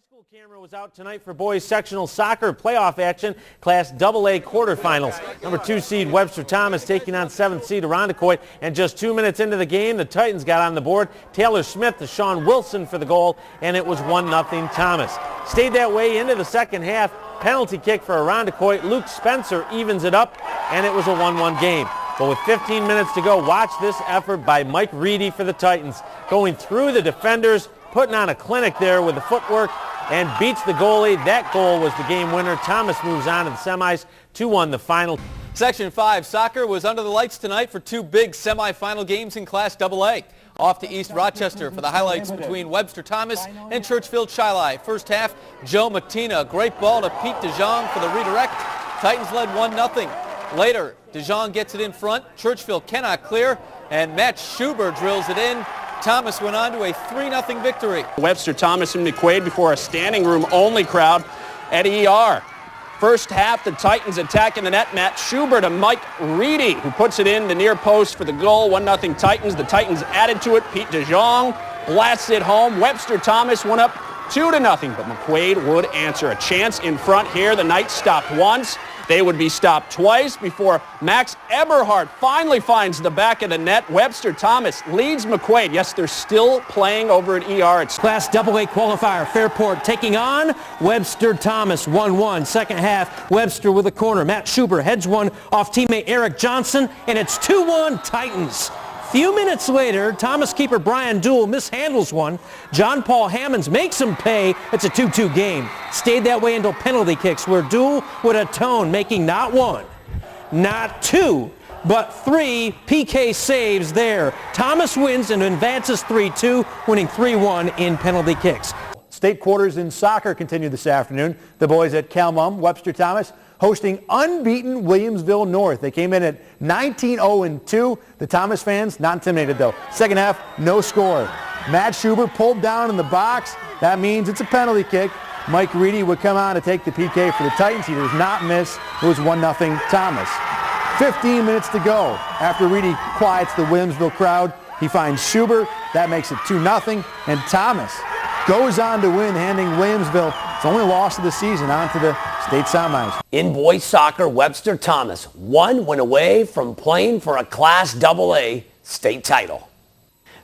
School camera was out tonight for boys sectional soccer playoff action, Class AA quarterfinals. Number 2 seed Webster Thomas taking on 7th seed Irondequoit, and just 2 minutes into the game, the Titans got on the board. Taylor Smith to Sean Wilson for the goal, and it was 1-0 Thomas. Stayed that way into the second half. Penalty kick for Irondequoit. Luke Spencer evens it up, and it was a 1-1 game. But with 15 minutes to go, watch this effort by Mike Reedy for the Titans, going through the defenders, putting on a clinic there with the footwork, and beats the goalie. That goal was the game winner. Thomas moves on to the semis, 2-1 the final. Section 5 soccer was under the lights tonight for 2 big semifinal games in Class AA. Off to East Rochester for the highlights between Webster Thomas and Churchfield Shiloh. First half, Joe Matina, great ball to Pete DeJong for the redirect. Titans led 1-0. Later, DeJong gets it in front. Churchfield cannot clear, and Matt Schuber drills it in. Thomas went on to a 3-0 victory. Webster Thomas and McQuaid before a standing room only crowd at ER. First half, the Titans attacking the net. Matt Schuber to Mike Reedy, who puts it in the near post for the goal. 1-0 Titans. The Titans added to it. Pete DeJong blasts it home. Webster Thomas went up 2-0, but McQuaid would answer. A chance in front here. The Knights stopped once. They would be stopped twice before Max Eberhardt finally finds the back of the net. Webster Thomas leads McQuaid. Yes, they're still playing over at ER. It's Class AA qualifier, Fairport taking on Webster Thomas, 1-1. Second half, Webster with a corner. Matt Schuber heads one off teammate Eric Johnson, and it's 2-1 Titans. Few minutes later, Thomas keeper Brian Duell mishandles one. John Paul Hammonds makes him pay. It's a 2-2 game. Stayed that way until penalty kicks, where Duell would atone, making not 1, not 2, but 3 PK saves there. Thomas wins and advances 3-2, winning 3-1 in penalty kicks. State quarters in soccer continue this afternoon. The boys at Calmum, Webster Thomas, hosting unbeaten Williamsville North. They came in at 19-0-2. The Thomas fans not intimidated though. Second half, no score. Matt Schuber pulled down in the box. That means it's a penalty kick. Mike Reedy would come on to take the PK for the Titans. He does not miss. It was 1-0 Thomas. 15 minutes to go. After Reedy quiets the Williamsville crowd, he finds Schuber. That makes it 2-0. And Thomas goes on to win, handing Williamsville its only loss of the season on to the state semis. In boys soccer, Webster Thomas, 1 win away from playing for a Class AA state title.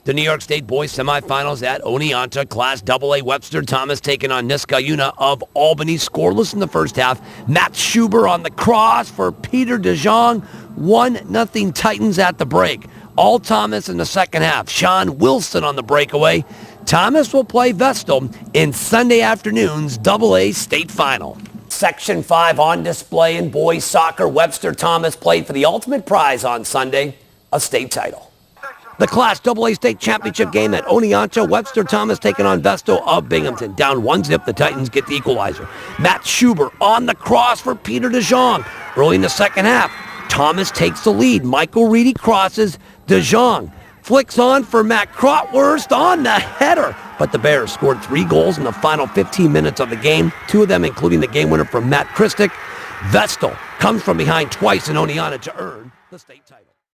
The New York State boys semifinals at Oneonta. Class AA Webster Thomas taking on Niskayuna of Albany. Scoreless in the first half. Matt Schuber on the cross for Peter DeJong. 1-0 Titans at the break. All Thomas in the second half. Sean Wilson on the breakaway. Thomas will play Vestal in Sunday afternoon's AA state final. Section 5 on display in boys soccer. Webster Thomas played for the ultimate prize on Sunday, a state title. The Class AA state championship game at Oneonta. Webster Thomas taking on Vestal of Binghamton. Down 1-0, the Titans get the equalizer. Matt Schuber on the cross for Peter DeJong. Early in the second half, Thomas takes the lead. Michael Reedy crosses. DeJong flicks on for Matt Krotwurst on the header. But the Bears scored 3 goals in the final 15 minutes of the game, 2 of them including the game winner from Matt Christic. Vestal comes from behind twice in Oneonta to earn the state title.